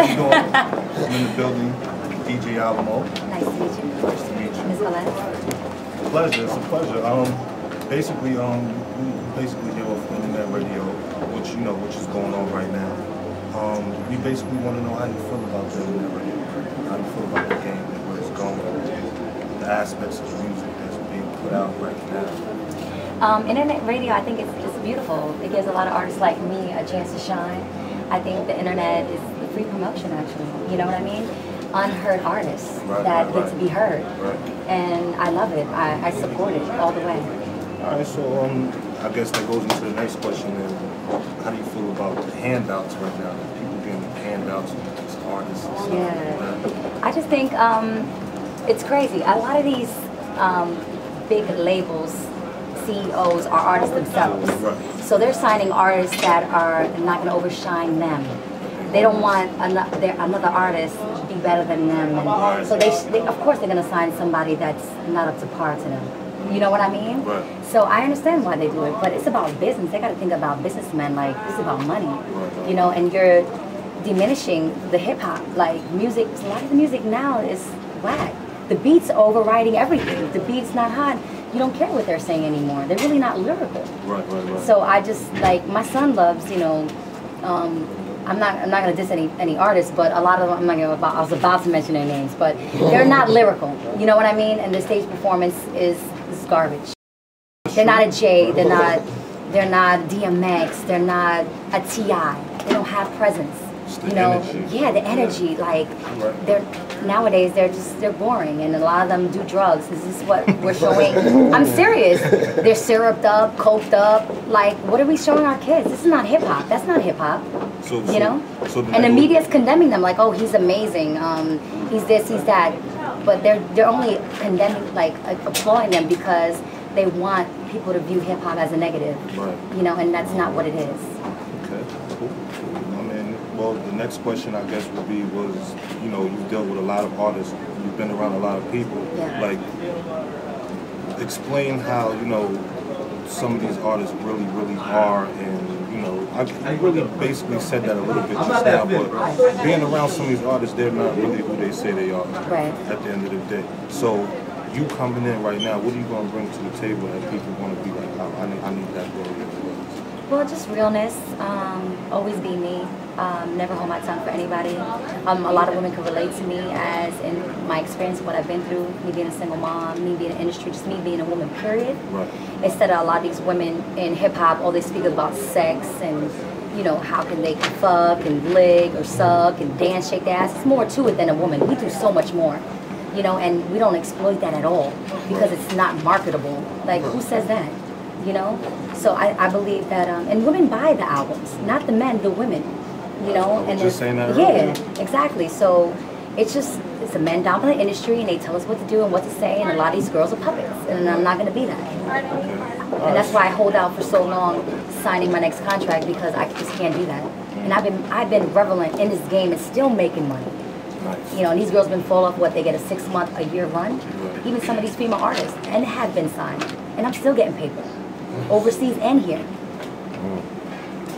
How you doing? I'm in the building, DJ Alamo. Nice to meet you. Nice to meet you. Ms. Velez. Pleasure, it's a pleasure. Basically, we basically deal with internet radio, which is going on right now. We basically want to know how you feel about the internet radio. How you feel about the game and where it's going, the aspects of the music that's being put out right now. Internet radio, I think it's beautiful. It gives a lot of artists like me a chance to shine. I think the internet is free promotion, actually. You know what I mean? Unheard artists that get to be heard. And I love it. I support it all the way. All right, so I guess that goes into the next question is, how do you feel about the handouts right now? People getting handouts from these artists and stuff like that? I just think it's crazy. A lot of these big labels, CEOs, are artists themselves. So they're signing artists that are not going to overshine them. They don't want another artist to be better than them. And so they, of course, they're going to sign somebody that's not up to par to them. You know what I mean? So I understand why they do it, but it's about business. They got to think about businessmen. Like, it's about money. You know, and you're diminishing the hip hop. Like, music, a lot of the music now is whack. The beats are overriding everything. The beat's not hot. You don't care what they're saying anymore. They're really not lyrical. So I just, like, my son loves, you know, I'm not gonna diss any artists, but a lot of them, I was about to mention their names, but they're not lyrical. You know what I mean? And the stage performance is garbage. They're not a Jay. They're not DMX. They're not a T.I. They don't have presence. You know, yeah, the energy. Like, nowadays they're boring, and a lot of them do drugs. This is what we're showing. I'm serious. They're syruped up, coked up. Like, what are we showing our kids? This is not hip hop. That's not hip hop. You know. And the media's condemning them. Like, oh, he's amazing. He's this, he's that. But they're only condemning, like, applauding them because they want people to view hip hop as a negative. You know, and that's not what it is. Okay, cool. Well, the next question, I guess, would be, you know, you've dealt with a lot of artists, you've been around a lot of people. Like, explain how, you know, some of these artists really, really are, and, you know, I really basically said that a little bit just now, but being around some of these artists, they're not really who they say they are at the end of the day. So, you coming in right now, what are you going to bring to the table that people want to be like, I need that Gloria Velez? Well, just realness, always be me, never hold my tongue for anybody. A lot of women can relate to me as in my experience, what I've been through, me being a single mom, me being in the industry, just me being a woman, period. Instead of a lot of these women in hip-hop, all they speak about sex and, you know, how can they fuck and lick or suck and dance, shake their ass. It's more to it than a woman. We do so much more. You know, and we don't exploit that at all because it's not marketable. Like, who says that? You know? So I believe that, and women buy the albums, not the men, the women. You know? And just saying that exactly. So it's a men dominant industry and they tell us what to do and what to say, and a lot of these girls are puppets, and I'm not going to be that. And that's why I hold out for so long signing my next contract, because I just can't do that. And I've been relevant in this game and still making money. You know, and these girls have been fall off what they get a 6-month, a year run. Even some of these female artists and have been signed, and I'm still getting paper, overseas and here.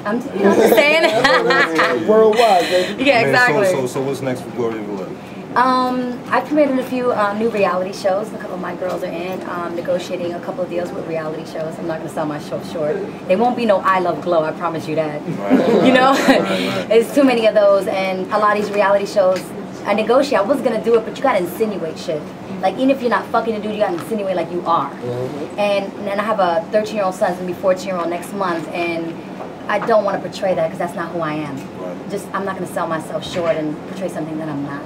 I'm just saying. Worldwide, baby. Yeah, exactly. So what's next for Gloria Velez? I've premiered in a few new reality shows. A couple of my girls are in, negotiating a couple of deals with reality shows. I'm not going to sell my show short. There won't be no I Love Glow, I promise you that. You know? It's too many of those, and a lot of these reality shows, I negotiate. I was going to do it, but you got to insinuate shit. Like, even if you're not fucking a dude, you got to insinuate like you are. And then I have a 13-year-old son, going to be 14-year-old next month, and I don't want to portray that because that's not who I am. I'm not going to sell myself short and portray something that I'm not.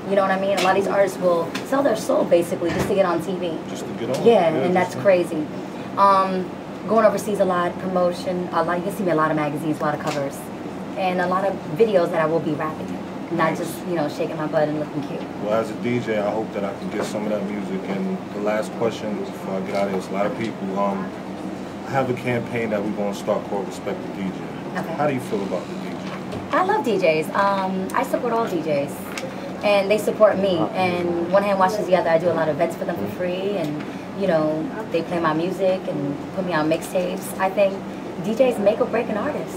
You know what I mean? A lot of these artists will sell their soul, basically, just to get on TV. Just to get on? Yeah, and that's crazy. Going overseas a lot, promotion, a lot. You can see me in a lot of magazines, a lot of covers, and a lot of videos that I will be rapping. Not just, you know, shaking my butt and looking cute. Well, as a DJ, I hope that I can get some of that music. And the last question before I get out of here is, a lot of people, I have a campaign that we're going to start called Respect the DJ. How do you feel about the DJ? I love DJs. I support all DJs. And they support me. And one hand washes the other. I do a lot of events for them for free. And, you know, they play my music and put me on mixtapes. I think DJs make or break an artist.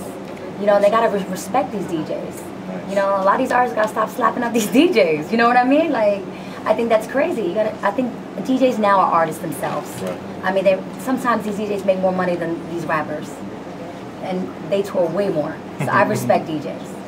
You know, they got to respect these DJs. You know, a lot of these artists gotta stop slapping up these DJs. You know what I mean? Like, I think that's crazy. You gotta. I think DJs now are artists themselves. Right. I mean, sometimes these DJs make more money than these rappers, and they tour way more. So I respect DJs.